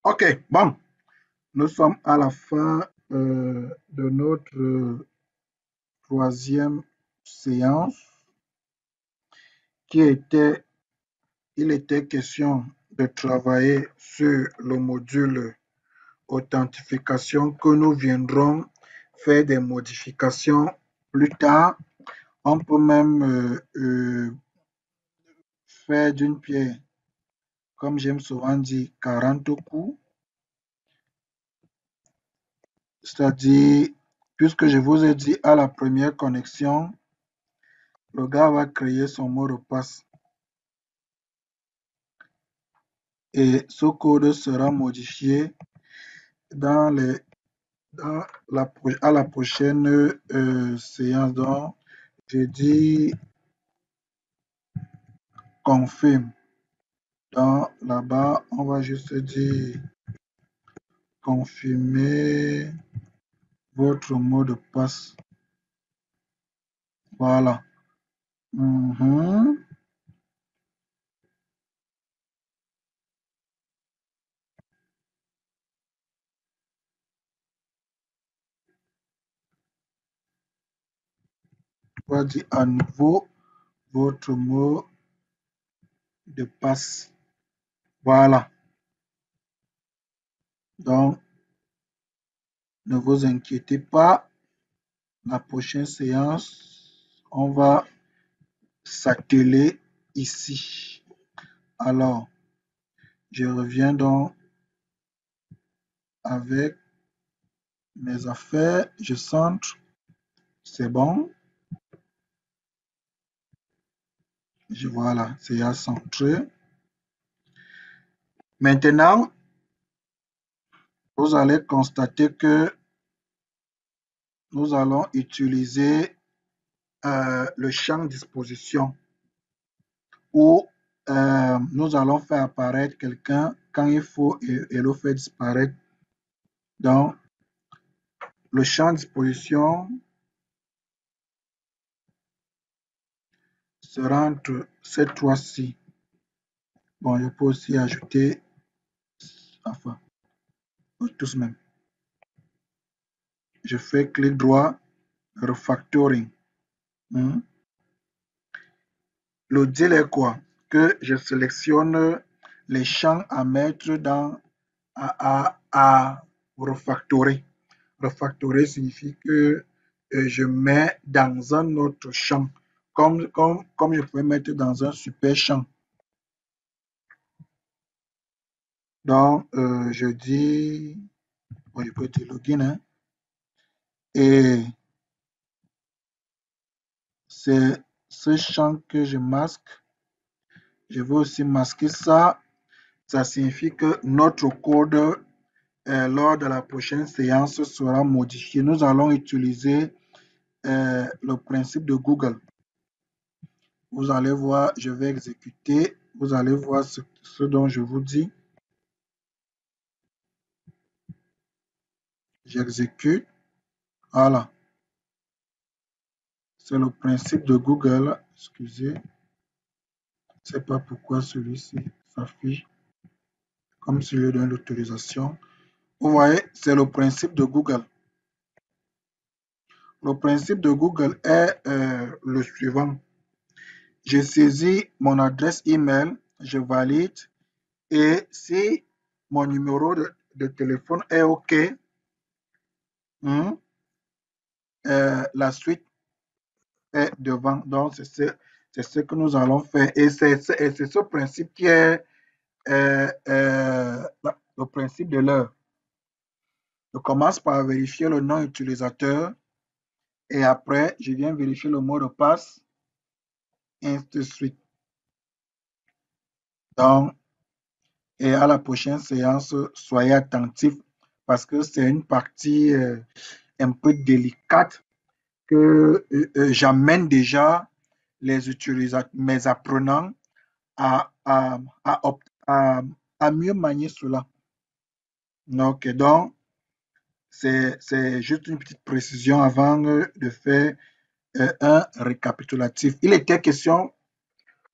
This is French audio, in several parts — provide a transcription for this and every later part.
Ok, bon, nous sommes à la fin de notre troisième séance qui était, il était question de travailler sur le module authentification que nous viendrons faire des modifications plus tard. On peut même faire d'une pierre, comme j'aime souvent dire, 40 coups, c'est-à-dire, puisque je vous ai dit à la première connexion, le gars va créer son mot de passe et ce code sera modifié dans les, à la prochaine séance. Donc, je dis confirme. Donc, là-bas, on va juste dire confirmer votre mot de passe. Voilà. Mhm. On va dire à nouveau votre mot de passe. Voilà. Donc, ne vous inquiétez pas. La prochaine séance, on va s'atteler ici. Alors, je reviens donc avec mes affaires. Je centre. C'est bon. Voilà, c'est à centrer. Maintenant, vous allez constater que nous allons utiliser le champ disposition où nous allons faire apparaître quelqu'un quand il faut et le faire disparaître. Donc, le champ disposition sera entre ces trois-ci. Bon, je peux aussi ajouter, enfin, tous même. Je fais clic droit, refactoring. Hmm. Le deal est quoi? Que je sélectionne les champs à mettre dans à refactorer. Refactorer signifie que je mets dans un autre champ, comme je peux mettre dans un super champ. Donc, je dis, bon, je peux dire login, hein, et c'est ce champ que je masque. Je vais aussi masquer ça. Ça signifie que notre code, lors de la prochaine séance, sera modifié. Nous allons utiliser le principe de Google. Vous allez voir, je vais exécuter. Vous allez voir ce dont je vous dis. J'exécute. Voilà. C'est le principe de Google. Excusez. Je ne sais pas pourquoi celui-ci s'affiche comme si je donne l'autorisation. Vous voyez, c'est le principe de Google. Le principe de Google est le suivant. Je saisis mon adresse email, je valide et si mon numéro de téléphone est OK, la suite est devant. Donc, c'est ce que nous allons faire. Et c'est ce principe qui est le principe de l'heure. Je commence par vérifier le nom utilisateur et après, je viens vérifier le mot de passe et ainsi de suite. Donc, et à la prochaine séance, soyez attentifs parce que c'est une partie un peu délicate que j'amène déjà les utilisateurs, mes apprenants à, à, à mieux manier cela. Donc, c'est juste une petite précision avant de faire un récapitulatif. Il était question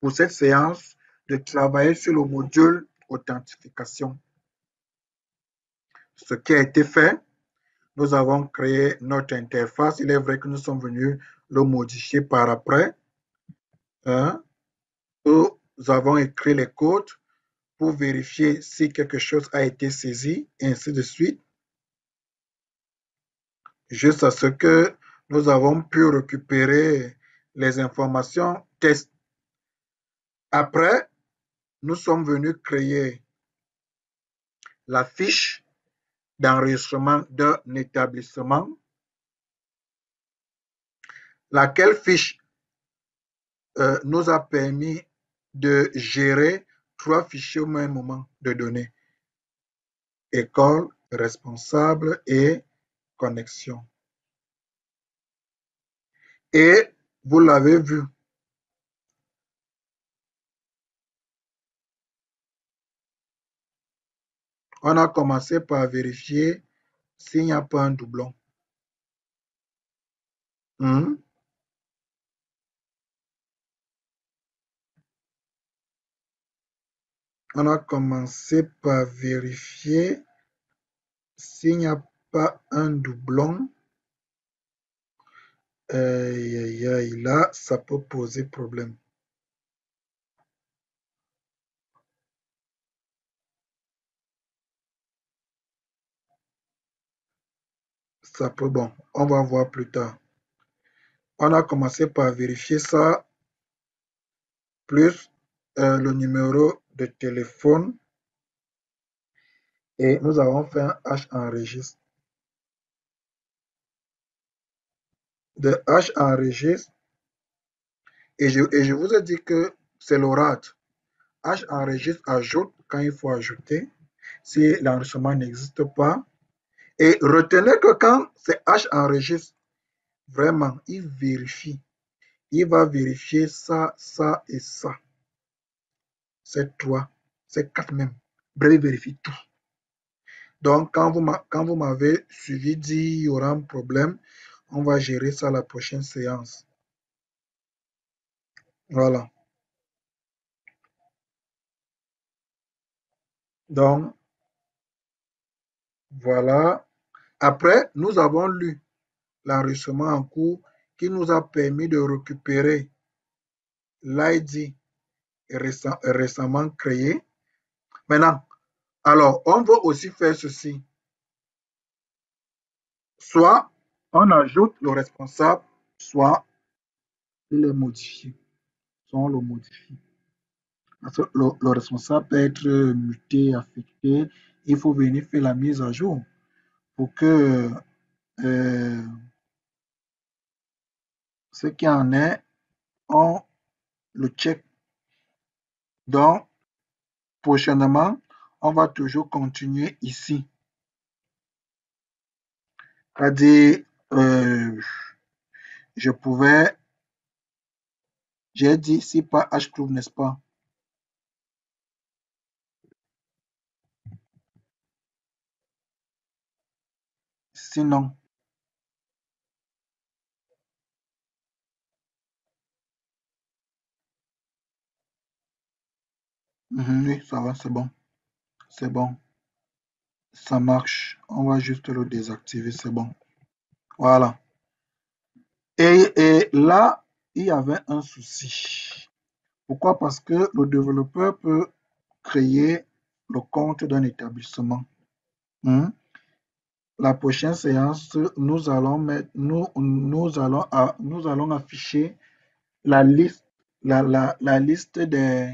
pour cette séance de travailler sur le module authentification. ce qui a été fait. Nous avons créé notre interface. Il est vrai que nous sommes venus le modifier par après. Hein. Nous avons écrit les codes pour vérifier si quelque chose a été saisi, et ainsi de suite, jusqu'à ce que nous avons pu récupérer les informations test. Après, nous sommes venus créer la fiche d'enregistrement d'un établissement, laquelle fiche nous a permis de gérer 3 fichiers au même moment de données: école, responsable et connexion. Et vous l'avez vu, on a commencé par vérifier s'il n'y a pas un doublon. Hmm. On a commencé par vérifier s'il n'y a pas un doublon. Là, ça peut poser problème. Ça peut, bon, on va voir plus tard. On a commencé par vérifier ça, plus le numéro de téléphone, et nous avons fait un H enregistre. De H enregistre, et je vous ai dit que c'est l'oracle. H enregistre ajoute quand il faut ajouter, si l'enregistrement n'existe pas. Et retenez que quand c'est H enregistre, vraiment, il vérifie. Il va vérifier ça, ça et ça. C'est 3, c'est 4 même. Bref, il vérifie tout. Donc, quand vous m'avez suivi, dit il y aura un problème, on va gérer ça à la prochaine séance. Voilà. Donc, voilà. Après, nous avons lu l'enregistrement en cours qui nous a permis de récupérer l'ID récemment créé. Maintenant, alors, on veut aussi faire ceci. Soit on ajoute le responsable, soit il est modifié. Soit on le modifie. Parce que le responsable peut être muté, affecté. Il faut venir faire la mise à jour pour que euh, ce qui en est, on le check. Donc, prochainement, on va toujours continuer ici. C'est-à-dire, je pouvais, j'ai dit si pas H trouve, n'est-ce pas? Sinon, oui, ça va, c'est bon. C'est bon. Ça marche. On va juste le désactiver, c'est bon. Voilà. Et là, il y avait un souci. Pourquoi? Parce que le développeur peut créer le compte d'un établissement. Hmm. La prochaine séance, nous allons mettre, nous allons afficher la liste, la liste des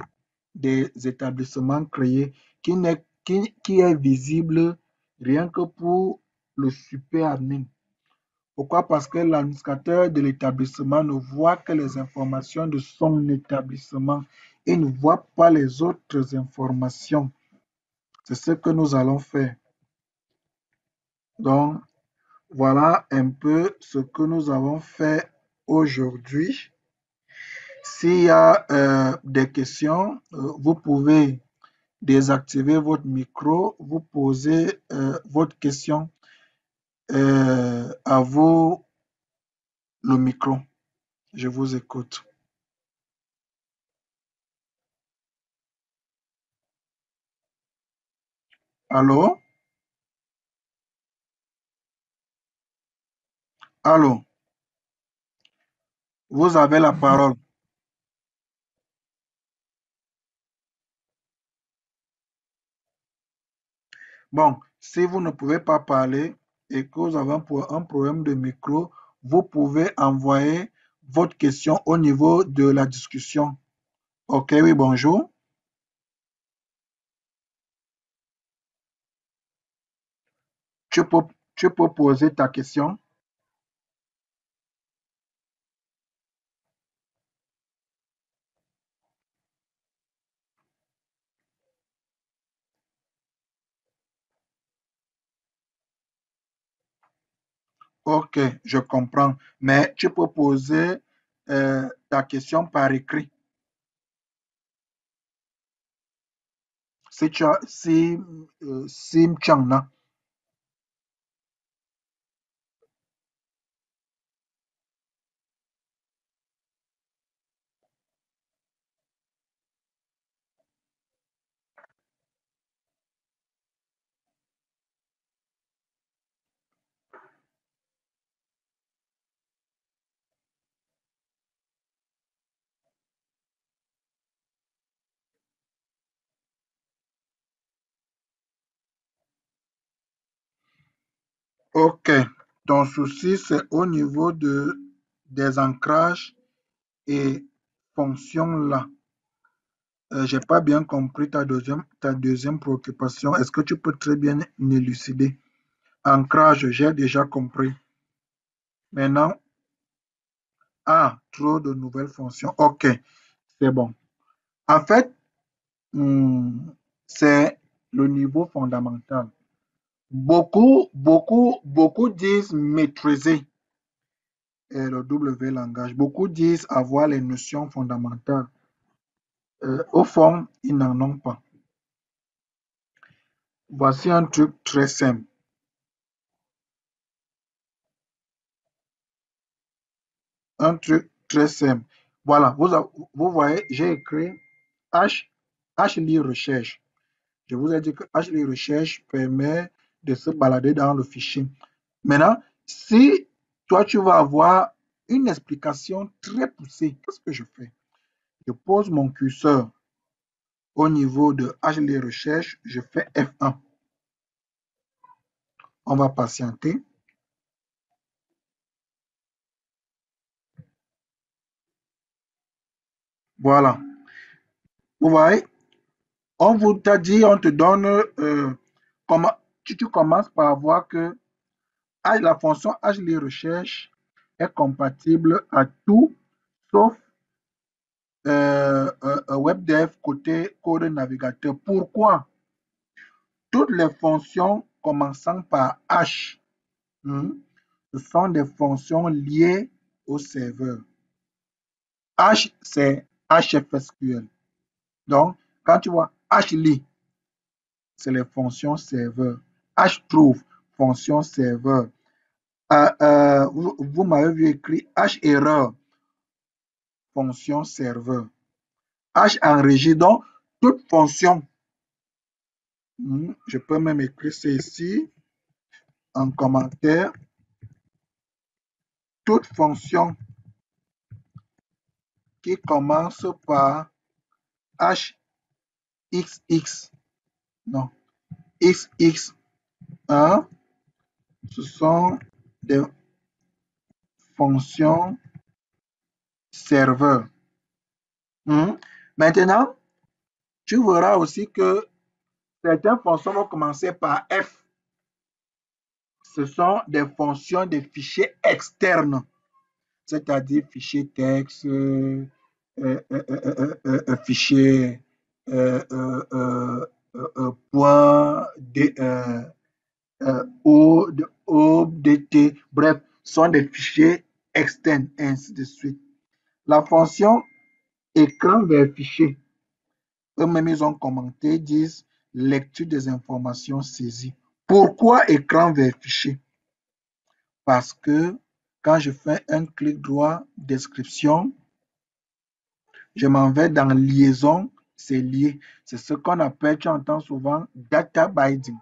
établissements créés qui est visible rien que pour le super admin. Pourquoi? Parce que l'administrateur de l'établissement ne voit que les informations de son établissement et ne voit pas les autres informations. C'est ce que nous allons faire. Donc, voilà un peu ce que nous avons fait aujourd'hui. S'il y a des questions, vous pouvez désactiver votre micro, vous posez votre question à vous, le micro. Je vous écoute. Allô? Allô, vous avez la parole. Bon, si vous ne pouvez pas parler et que vous avez un problème de micro, vous pouvez envoyer votre question au niveau de la discussion. Ok, oui, bonjour. Tu peux, tu peux poser ta question. Ok, je comprends. Mais tu peux poser ta question par écrit. Si tu en as. Ok, ton souci, c'est au niveau des ancrages et fonctions là. J'ai pas bien compris ta deuxième préoccupation. Est-ce que tu peux très bien élucider? Ancrage, j'ai déjà compris. Maintenant, trop de nouvelles fonctions. Ok, c'est bon. En fait, c'est le niveau fondamental. Beaucoup disent maîtriser le W langage. Beaucoup disent avoir les notions fondamentales. Au fond, ils n'en ont pas. Voici un truc très simple. Un truc très simple. Voilà, vous voyez, j'ai écrit H, HLI Recherche. Je vous ai dit que HLI Recherche permet de se balader dans le fichier. Maintenant, si toi, tu vas avoir une explication très poussée, qu'est-ce que je fais? Je pose mon curseur au niveau de HLI Recherche, je fais F1. On va patienter. Voilà. Vous voyez, on vous t'a dit, on te donne comment tu commences par voir que la fonction HLI recherche est compatible à tout sauf WebDev côté code navigateur. Pourquoi? Toutes les fonctions commençant par H, hmm, ce sont des fonctions liées au serveur. H, c'est HFSQL. Donc, quand tu vois HLI, c'est les fonctions serveur. HTrove, fonction serveur. Vous m'avez vu écrit HError, fonction serveur. HEnregie, donc toute fonction, je peux même écrire ça ici en commentaire, toute fonction qui commence par HXX, non, XX1, ce sont des fonctions serveur. Maintenant, tu verras aussi que certaines fonctions vont commencer par F. Ce sont des fonctions de fichiers externes, c'est-à-dire fichiers texte, fichiers point ODT, bref, sont des fichiers externes, ainsi de suite. La fonction écran vers fichier, eux-mêmes ils ont commenté, disent lecture des informations saisies. Pourquoi écran vers fichier? Parce que quand je fais un clic droit description, je m'en vais dans liaison, c'est lié. C'est ce qu'on appelle, tu entends souvent, data binding.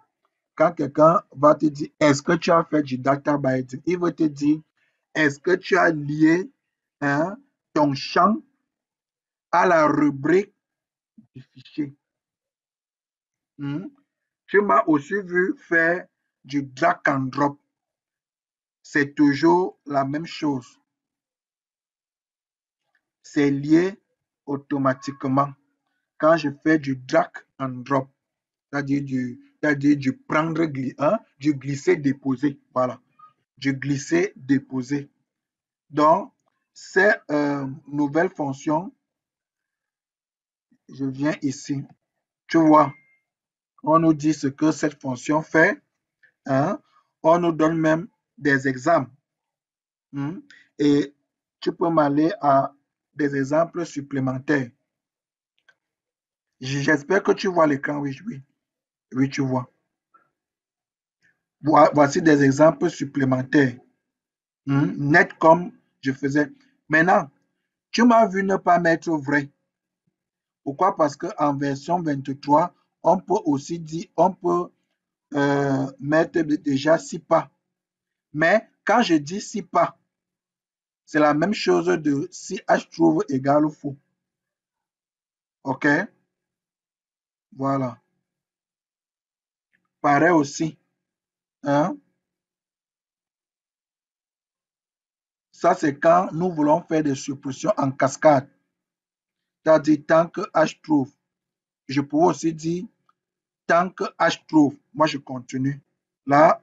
Quand quelqu'un va te dire, est-ce que tu as fait du data binding? Il va te dire, est-ce que tu as lié hein, ton champ à la rubrique du fichier? Hmm. Tu m'as aussi vu faire du drag and drop. C'est toujours la même chose. C'est lié automatiquement. Quand je fais du drag and drop, c'est-à-dire du prendre, hein, du glisser-déposer. Voilà, du glisser-déposer. Donc, ces nouvelles fonctions, je viens ici. Tu vois, on nous dit ce que cette fonction fait. Hein? On nous donne même des exemples. Hmm. Et tu peux m'aller à des exemples supplémentaires. J'espère que tu vois l'écran. Oui, oui, oui, tu vois. Voici des exemples supplémentaires. Net comme je faisais. Maintenant, tu m'as vu ne pas mettre vrai. Pourquoi? Parce qu'en version 23, on peut aussi dire, on peut mettre déjà 6 pas. Mais quand je dis 6 pas, c'est la même chose de si H trouve égal faux. OK? Voilà. Pareil aussi. Hein? Ça, c'est quand nous voulons faire des suppositions en cascade. C'est-à-dire, tant que H trouve. Je pourrais aussi dire, tant que H trouve. Moi, je continue. Là,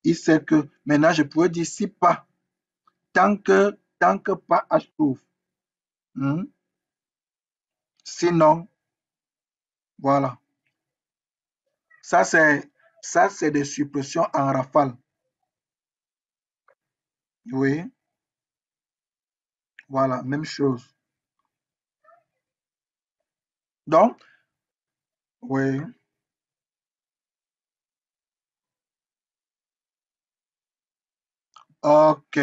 il sait que maintenant, je pourrais dire si pas. Tant que pas H trouve. Hmm? Sinon, voilà. Ça, c'est des suppressions en rafale. Oui, voilà, même chose. Donc, oui, ok,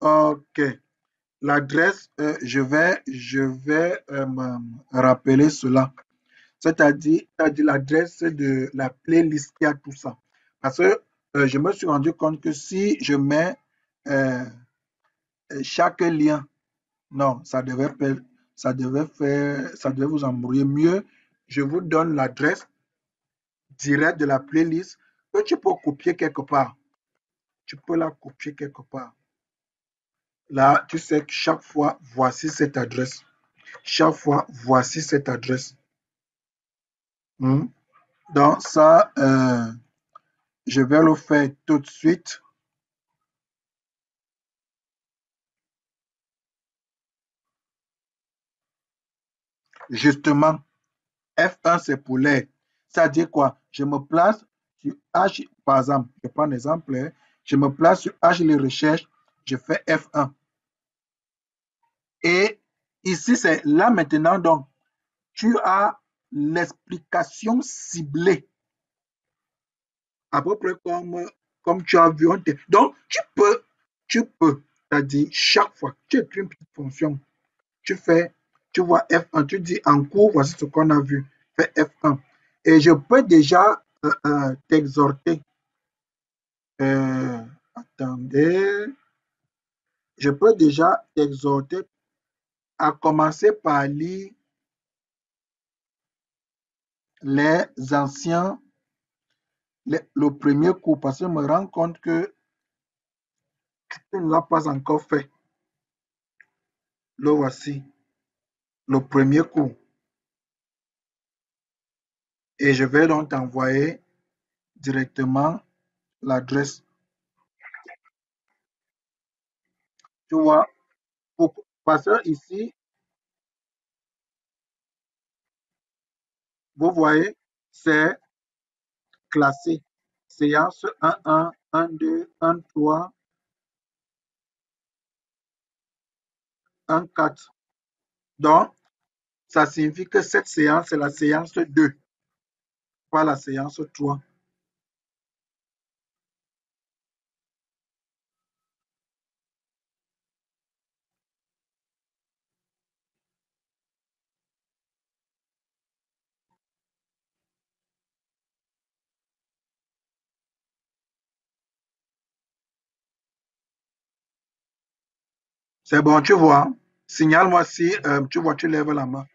ok. L'adresse, je vais me rappeler cela. C'est-à-dire l'adresse de la playlist qui a tout ça. Parce que je me suis rendu compte que si je mets euh, chaque lien, non, ça devait vous embrouiller mieux. Je vous donne l'adresse directe de la playlist que tu peux copier quelque part. Tu peux la copier quelque part. Là, tu sais que chaque fois, voici cette adresse. Chaque fois, voici cette adresse. Hmm. Donc, ça, je vais le faire tout de suite. Justement, F1, c'est pour l'aide. Ça dit quoi? Je me place sur H, par exemple, je prends un exemple, hein. Je me place sur H, les recherches, je fais F1. Et ici, c'est là maintenant, donc, tu as l'explication ciblée, à peu près comme tu as vu. Donc, c'est-à-dire chaque fois que tu écris une petite fonction, tu fais, tu vois F1, tu dis en cours, voici ce qu'on a vu, fais F1. Et je peux déjà t'exhorter, attendez, je peux déjà t'exhorter à commencer par lire les anciens, le premier cours, parce que je me rends compte que tu ne l'as pas encore fait. Le voici, le premier cours. Et je vais donc t'envoyer directement l'adresse. Tu vois, parce que ici, vous voyez, c'est classé. Séance 1-1, 1-2, 1-3, 1-4. Donc, ça signifie que cette séance, c'est la séance 2, pas la séance 3. C'est bon, tu vois. Signale-moi si tu vois, tu lèves la main.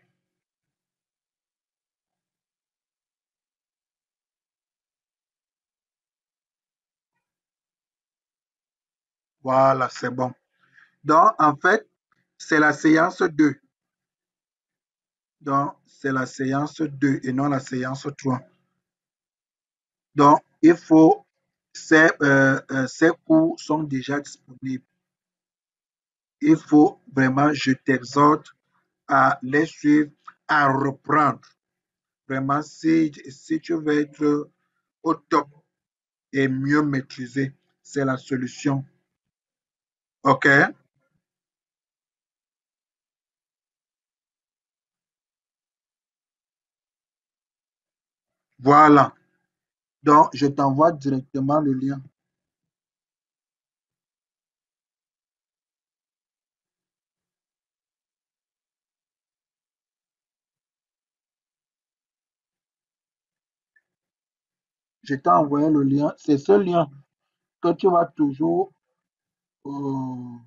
Voilà, c'est bon. Donc, en fait, c'est la séance 2. Donc, c'est la séance 2 et non la séance 3. Donc, ces cours sont déjà disponibles. Il faut vraiment, je t'exhorte à les suivre, à reprendre. Vraiment, si tu veux être au top et mieux maîtriser, c'est la solution. OK? Voilà. Donc, je t'envoie directement le lien. Je t'ai envoyé le lien. C'est ce lien que tu vas toujours, euh,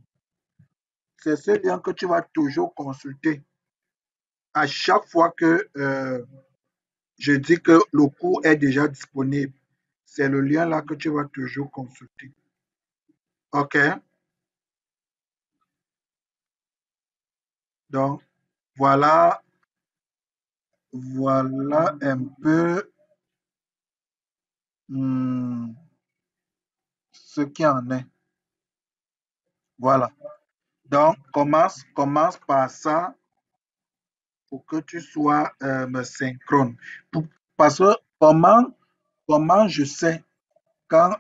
c'est ce lien que tu vas toujours consulter à chaque fois que je dis que le cours est déjà disponible. C'est le lien là que tu vas toujours consulter. OK? Donc, voilà, voilà un peu hmm, ce qui en est. Voilà. Donc, commence par ça pour que tu sois synchrone. Parce que comment je sais quand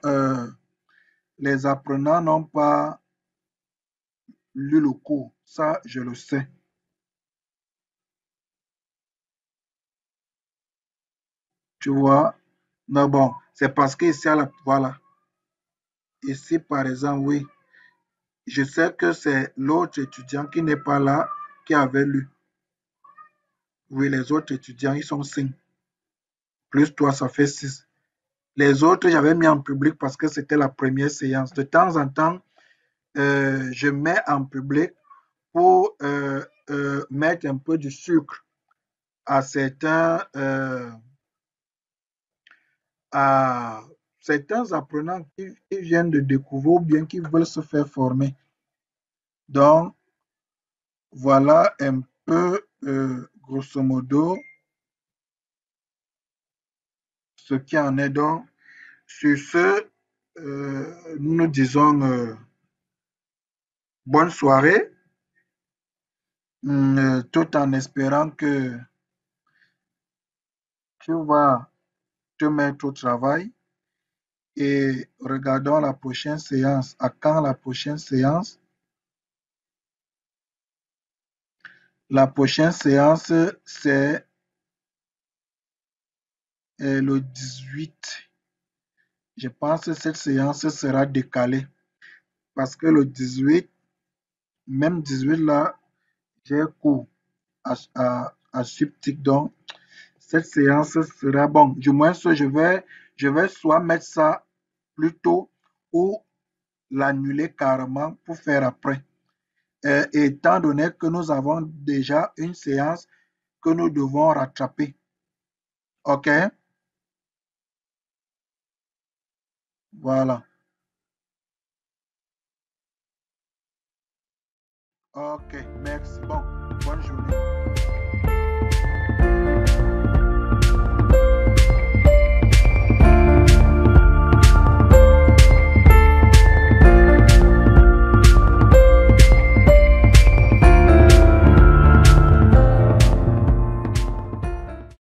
les apprenants n'ont pas lu le cours? Ça, je le sais. Tu vois? Mais bon, c'est parce qu'ici, voilà. Ici, par exemple, oui, je sais que c'est l'autre étudiant qui n'est pas là qui avait lu. Oui, les autres étudiants, ils sont 5. Plus toi, ça fait 6. Les autres, j'avais mis en public parce que c'était la première séance. De temps en temps, je mets en public pour mettre un peu de sucre à à certains apprenants qui viennent de découvrir ou bien qui veulent se faire former. Donc, voilà un peu, grosso modo, ce qui en est. Donc, sur ce, nous disons bonne soirée, tout en espérant que tu vas te mettre au travail et regardons la prochaine séance. À quand la prochaine séance? La prochaine séance, c'est le 18. Je pense que cette séance sera décalée parce que le 18, même 18 là, j'ai cours à Subtic. Donc, cette séance sera bon. Du moins, je vais soit mettre ça plus tôt ou l'annuler carrément pour faire après. Étant donné que nous avons déjà une séance que nous devons rattraper. OK? Voilà. OK. Merci. Bon, bonne journée.